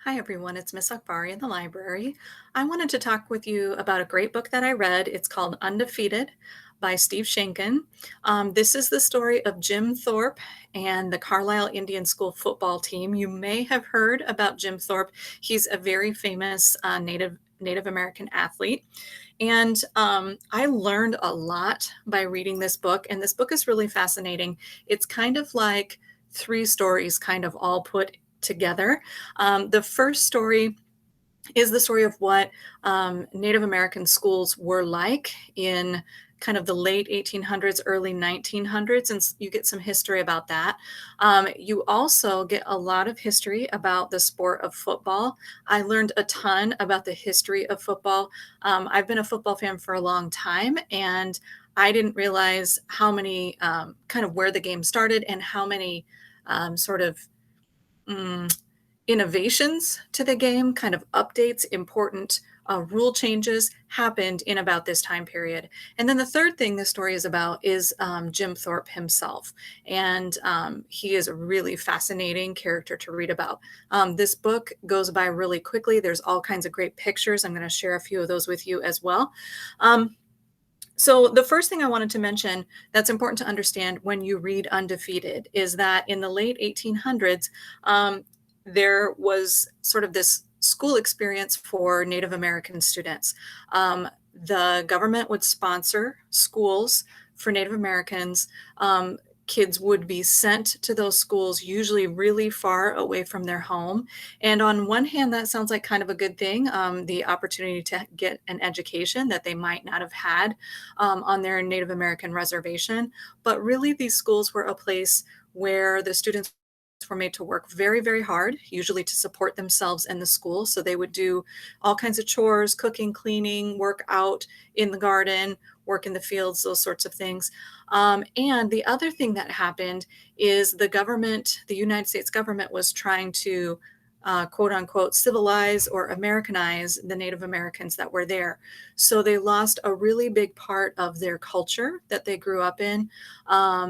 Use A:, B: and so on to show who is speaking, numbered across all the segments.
A: Hi, everyone. It's Miss Akbari in the library. I wanted to talk with you about a great book that I read. It's called Undefeated by Steve Shankin. This is the story of Jim Thorpe and the Carlisle Indian School football team. You may have heard about Jim Thorpe. He's a very famous Native American athlete. And I learned a lot by reading this book, and this book is really fascinating. It's kind of like three stories kind of all put together. The first story is the story of what Native American schools were like in kind of the late 1800s, early 1900s, and you get some history about that. You also get a lot of history about the sport of football. I learned a ton about the history of football. I've been a football fan for a long time, and I didn't realize how many kind of where the game started and how many sort of mm, innovations to the game, kind of updates, important rule changes happened in about this time period. And then the third thing this story is about is Jim Thorpe himself. And he is a really fascinating character to read about. This book goes by really quickly. There's all kinds of great pictures. I'm going to share a few of those with you as well. So the first thing I wanted to mention that's important to understand when you read Undefeated is that in the late 1800s, there was sort of this school experience for Native American students. The government would sponsor schools for Native Americans. Kids would be sent to those schools, usually really far away from their home. And on one hand, that sounds like kind of a good thing, the opportunity to get an education that they might not have had on their Native American reservation. But really, these schools were a place where the students were made to work very, very hard, usually to support themselves and the school. So they would do all kinds of chores, cooking, cleaning, work out in the garden, work in the fields, those sorts of things. And the other thing that happened is the government, the United States government, was trying to quote unquote civilize or Americanize the Native Americans that were there. So they lost a really big part of their culture that they grew up in,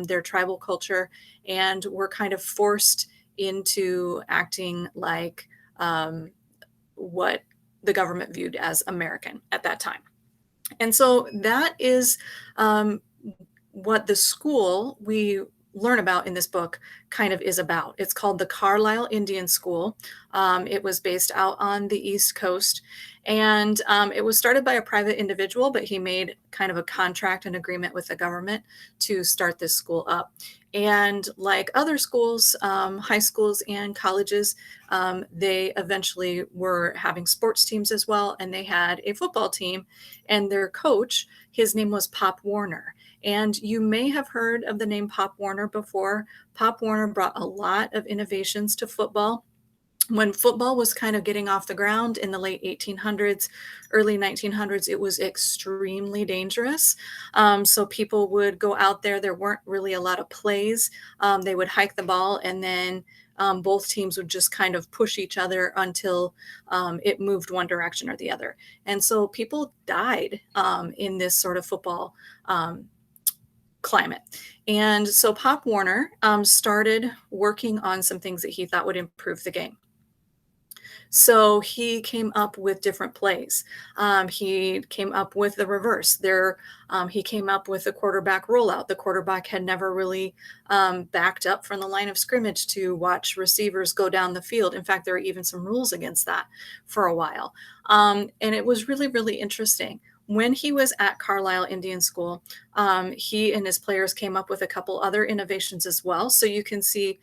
A: their tribal culture, and were kind of forced into acting like what the government viewed as American at that time. And so that is what the school we learn about in this book kind of is about. It's called the Carlisle Indian School. It was based out on the East Coast, and it was started by a private individual, but he made kind of a contract and agreement with the government to start this school up. And like other schools, high schools and colleges, they eventually were having sports teams as well, and they had a football team, and their coach, his name was Pop Warner. And you may have heard of the name Pop Warner before. Pop Warner brought a lot of innovations to football. When football was kind of getting off the ground in the late 1800s, early 1900s, it was extremely dangerous. So people would go out there. There weren't really a lot of plays. They would hike the ball, and then both teams would just kind of push each other until it moved one direction or the other. And so people died in this sort of football climate. And so Pop Warner started working on some things that he thought would improve the game. So he came up with different plays. He came up with the reverse. He came up with the quarterback rollout. The quarterback had never really backed up from the line of scrimmage to watch receivers go down the field. In fact, there are even some rules against that for a while. And it was really, really interesting. When he was at Carlisle Indian School, he and his players came up with a couple other innovations as well. So you can see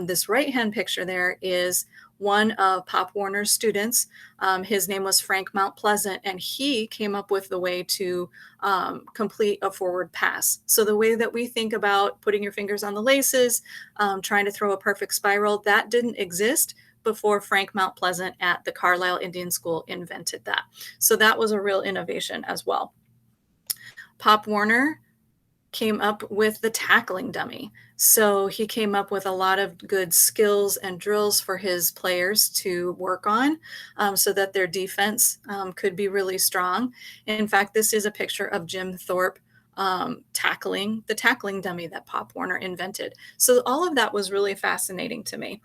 A: this right-hand picture there is one of Pop Warner's students. His name was Frank Mount Pleasant, and he came up with the way to complete a forward pass. So the way that we think about putting your fingers on the laces, trying to throw a perfect spiral, that didn't exist before Frank Mount Pleasant at the Carlisle Indian School invented that. So that was a real innovation as well. Pop Warner came up with the tackling dummy. So he came up with a lot of good skills and drills for his players to work on so that their defense could be really strong. In fact, this is a picture of Jim Thorpe tackling the tackling dummy that Pop Warner invented. So all of that was really fascinating to me.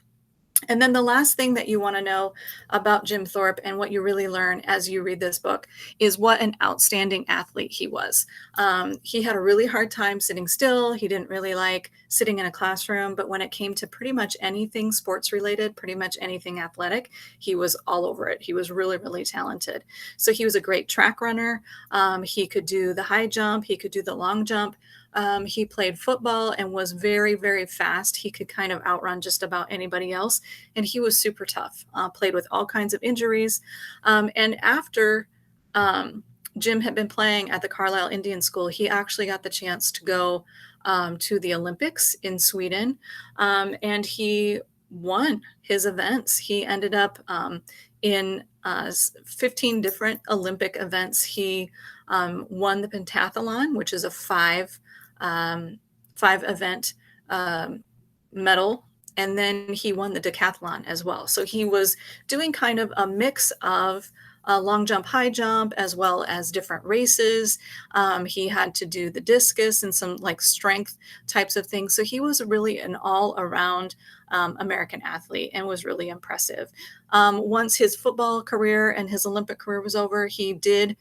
A: And then the last thing that you want to know about Jim Thorpe and what you really learn as you read this book is what an outstanding athlete he was. He had a really hard time sitting still. He didn't really like sitting in a classroom, but when it came to pretty much anything sports related, pretty much anything athletic, he was all over it. He was really, really talented. So he was a great track runner. He could do the high jump, he could do the long jump. He played football and was very, very fast. He could kind of outrun just about anybody else, and he was super tough. Played with all kinds of injuries, and after um, Jim had been playing at the Carlisle Indian School, he actually got the chance to go to the Olympics in Sweden, and he won his events. He ended up in 15 different Olympic events. He won the pentathlon, which is a um, five event um, medal, and then he won the decathlon as well. So he was doing kind of a mix of long jump, high jump, as well as different races. He had to do the discus and some like strength types of things. So he was really an all around American athlete and was really impressive. Once his football career and his Olympic career was over, he did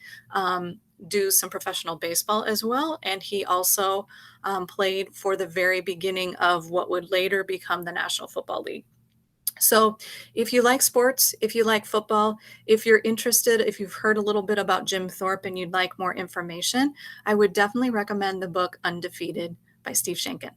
A: do some professional baseball as well. And he also played for the very beginning of what would later become the National Football League. So, if you like sports, if you like football, if you're interested, if you've heard a little bit about Jim Thorpe and you'd like more information, I would definitely recommend the book Undefeated by Steve Schenken.